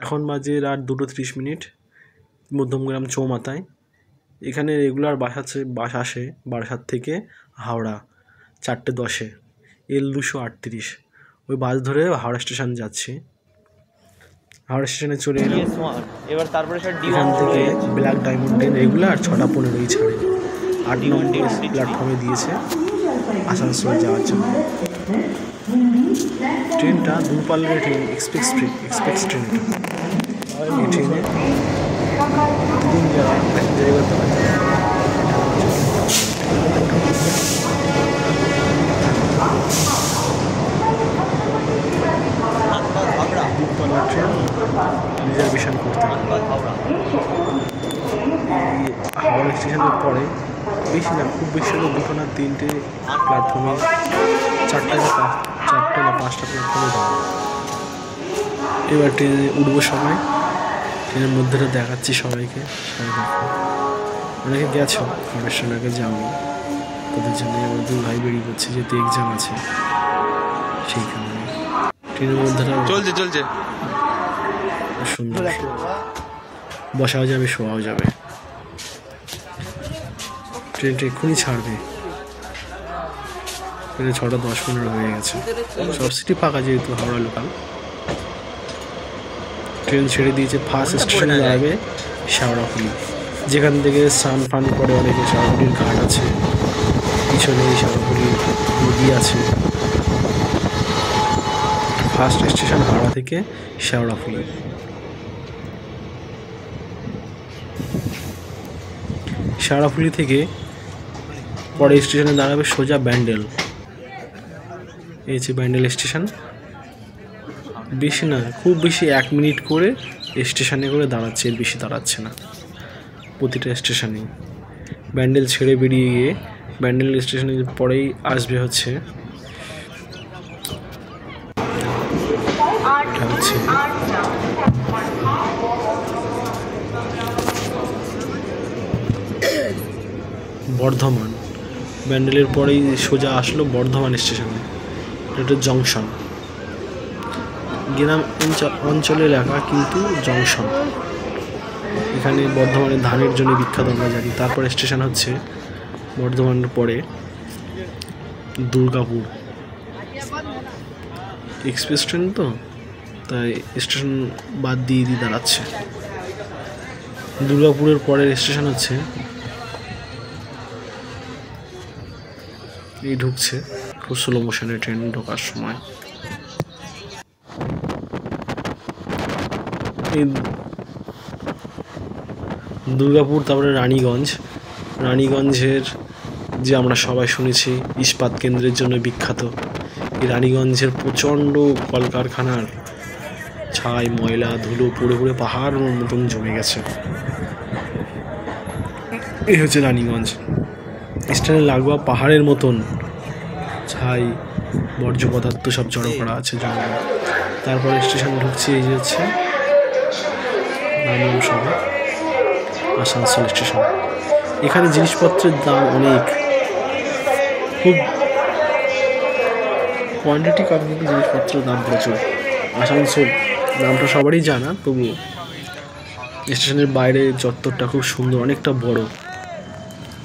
এখন বাজে রাত 2:30। মধ্যমগ্রাম চৌমাথায়। এখানে রেগুলার বাস আসে বারাসাত থেকে হাওড়া 4:10-এ, L238। ওই বাস ধরে হাওড়া স্টেশন যাচ্ছি। হাওড়া স্টেশনে চলে এলাম। এবার তারপরে এখান থেকে ব্ল্যাক ডায়মন্ড ট্রেন রেগুলার 6:15-ই ছাড়ে। 8 নম্বর প্ল্যাটফর্মে দিয়েছে আসানসোল যাওয়ার জন্য। ট্রেনটা দূরপাল্লার ট্রেন, এক্সপ্রেস ট্রেন। এই ট্রেনে দুদিন যাওয়া এক জায়গা তো দূরপাল্লার ট্রেন রিজার্ভেশন করতে হবে। হাওড়া স্টেশনের পরে বেশি না, খুব বেশি হলে 2টো না 3টে প্ল্যাটফর্মে, 4টে না 5টা প্ল্যাটফর্মে যাবে। এবার ট্রেনে উঠবো সময়। ট্রেনের মধ্যেটা দেখাচ্ছি সবাইকে, সবাই দেখো। অনেকে গেছো, হাওড়া স্টেশন আগে যাওনি, তাদের জন্য আমার 2 ভাই বেরিয়ে করছে, যেহেতু এক্সাম আছে সেই কারণে। ট্রেনের মধ্যেটা চলছে সুন্দর, বসাও যাবে, শোয়াও যাবে। ট্রেনটা এক্ষুনি ছাড়বে। ট্রেনে 6:10-15 হয়ে গেছে। সব সিটি ফাঁকা, যেহেতু হাওড়া লোকাল। ট্রেন ছেড়ে দিয়েছে। ফার্স্ট স্টেশনে দাঁড়াবে শেওড়াফুলি, যেখান থেকে স্নান ফান করে অনেকে। শেওড়াফুলির ঘাট আছে পিছনে, শেওড়াফুলির নদী আছে। ফার্স্ট স্টেশন হাওড়া থেকে শেওড়াফুলি। শেওড়াফুলি থেকে পরে স্টেশনে দাঁড়াবে সোজা ব্যান্ডেল। এই হচ্ছে ব্যান্ডেল স্টেশন। বেশি না, খুব বেশি 1 মিনিট করে স্টেশনে করে দাঁড়াচ্ছে, এর বেশি দাঁড়াচ্ছে না প্রতিটা স্টেশনেই। ব্যান্ডেল ছেড়ে বেরিয়ে গিয়ে ব্যান্ডেল স্টেশনের পরেই আসবে হচ্ছে বর্ধমান। ব্যান্ডেলের পরেই সোজা আসলো বর্ধমান স্টেশনে। এটা জংশন, গ্রাম অঞ্চলের এলাকা কিন্তু জংশন। এখানে বর্ধমানের ধানের জন্য বিখ্যাত আমরা জানি। তারপরে স্টেশন হচ্ছে বর্ধমানের পরে দুর্গাপুর। এক্সপ্রেস ট্রেন তো, তাই স্টেশন বাদ দিয়ে দাঁড়াচ্ছে। দুর্গাপুরের পরের স্টেশন হচ্ছে এই ঢুকছে, খুব স্লো মোশনে ট্রেন ঢোকার সময়। দুর্গাপুর, তারপরে রানীগঞ্জের যে আমরা সবাই শুনেছি ইস্পাত কেন্দ্রের জন্য বিখ্যাত। এই রানীগঞ্জের প্রচণ্ড কলকারখানার ছাই, ময়লা, ধুলো পুড়ে পুড়ে পাহাড় মতন জমে গেছে। এই হচ্ছে রানীগঞ্জ স্টেশনে লাগোয়া পাহাড়ের মতন ছাই, বর্জ্য পদার্থ সব জড়ো করা আছে জঙ্গলে। তারপরে স্টেশন ঢুকছে, এই যে হচ্ছে সভা আসানসোল স্টেশন। এখানে জিনিসপত্রের দাম অনেক, খুব কোয়ান্টিটি কম, কিন্তু জিনিসপত্রের দাম প্রচুর। আসানসোল নামটা সবারই জানা, তবু স্টেশনের বাইরে চত্বরটা খুব সুন্দর, অনেকটা বড়।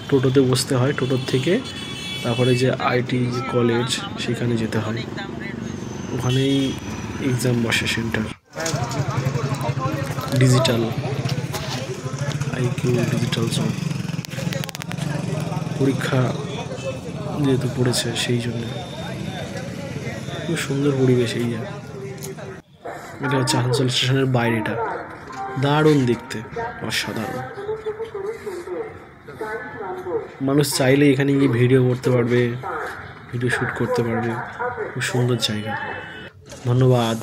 টোটোতে বসতে হয়, টোটোর থেকে তারপরে যে আইটি যে কলেজ সেখানে যেতে হয়, ওখানেই এক্সাম বসে centre. Digital IQ digital job পরীক্ষা যেহেতু পড়েছে, সেই জন্য খুব সুন্দর পরিবেশ। এই এটা হচ্ছে আসানসোল স্টেশনের বাইরেটা, দারুণ দেখতে, অসাধারণ। মানুষ চাইলে এখানে গিয়ে ভিডিও করতে পারবে, ভিডিও শ্যুট করতে পারবে। খুব সুন্দর জায়গা। ধন্যবাদ।